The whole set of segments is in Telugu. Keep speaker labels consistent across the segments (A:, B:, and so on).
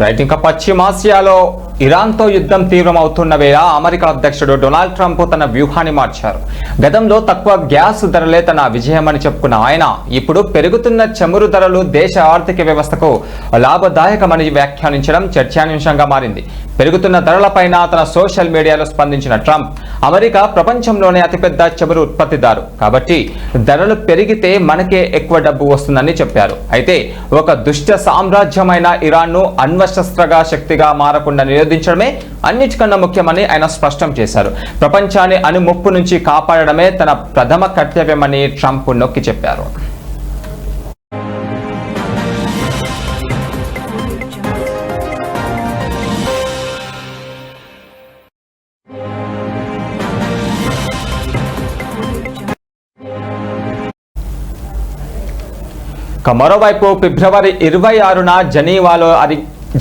A: రైట్. ఇంకా పశ్చిమాసియాలో ఇరాన్తో యుద్ధం తీవ్రమవుతున్న వేళ అమెరికా అధ్యక్షుడు డొనాల్డ్ ట్రంప్ తన వ్యూహాన్ని మార్చారు. గతంలో తక్కువ గ్యాస్ ధరలే తన విజయమని చెప్పుకున్న ఆయన ఇప్పుడు పెరుగుతున్న చమురు ధరలు దేశ ఆర్థిక వ్యవస్థకు లాభదాయకమని వ్యాఖ్యానించడం చర్చాంశంగా మారింది. పెరుగుతున్న ధరలపైన తన సోషల్ మీడియాలో స్పందించిన ట్రంప్ అమెరికా ప్రపంచంలోనే అతిపెద్ద చమురు ఉత్పత్తిదారు కాబట్టి ధరలు పెరిగితే మనకే ఎక్కువ డబ్బు వస్తుందని చెప్పారు. అయితే ఒక దుష్ట సామ్రాజ్యమైన ఇరాన్ను అణ్వశస్త్రగా శక్తిగా మారకుండా నిరోధించడమే అన్నిటికన్నా ముఖ్యమని ఆయన స్పష్టం చేశారు. ప్రపంచాన్ని అణుముప్పు నుంచి కాపాడడమే తన ప్రథమ కర్తవ్యమని ట్రంప్ నొక్కి చెప్పారు. మరోవైపు ఫిబ్రవరి 26న జనీవాలో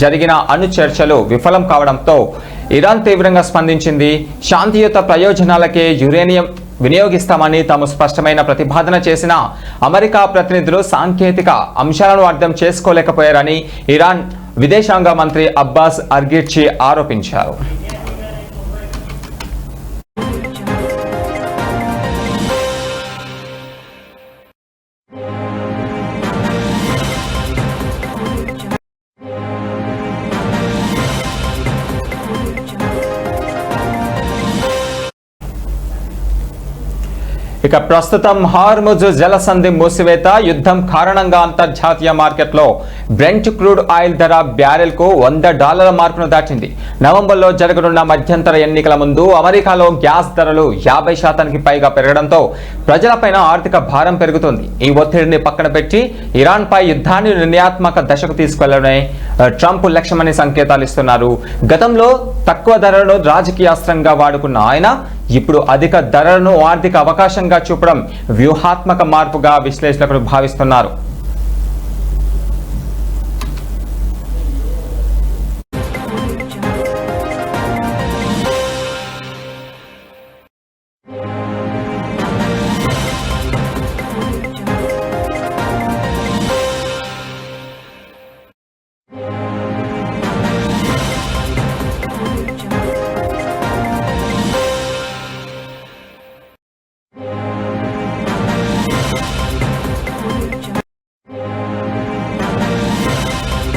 A: జరిగిన అణు చర్చలు విఫలం కావడంతో ఇరాన్ తీవ్రంగా స్పందించింది. శాంతియుత ప్రయోజనాలకే యురేనియం వినియోగిస్తామని తాము స్పష్టమైన ప్రతిపాదన చేసిన అమెరికా ప్రతినిధులు సాంకేతిక అంశాలను అర్థం చేసుకోలేకపోయారని ఇరాన్ విదేశాంగ మంత్రి అబ్బాస్ అర్గిర్చి ఆరోపించారు. ఇక ప్రస్తుతం హార్ముజ్ జలసంధి మూసివేత యుద్ధం కారణంగా అంతర్జాతీయ మార్కెట్లో బ్రెంట్ క్రూడ్ ఆయిల్ ధర బ్యారెల్కు $100 మార్కును దాటింది. నవంబర్లో జరగనున్న మధ్యంతర ఎన్నికల ముందు అమెరికాలో గ్యాస్ ధరలు 50% పైగా పెరగడంతో ప్రజలపైన ఆర్థిక భారం పెరుగుతుంది. ఈ ఒత్తిడిని పక్కన పెట్టి ఇరాన్పై యుద్ధాన్ని నిర్ణయాత్మక దశకు తీసుకెళ్లడమే ట్రంప్ లక్ష్యమని సంకేతాలు ఇస్తున్నారు. గతంలో తక్కువ ధరలను రాజకీయాస్త్రంగా వాడుకున్న ఆయన ఇప్పుడు అధిక ధరలను ఆర్థిక అవకాశంగా చూపడం వ్యూహాత్మక మార్పుగా విశ్లేషకులు భావిస్తున్నారు.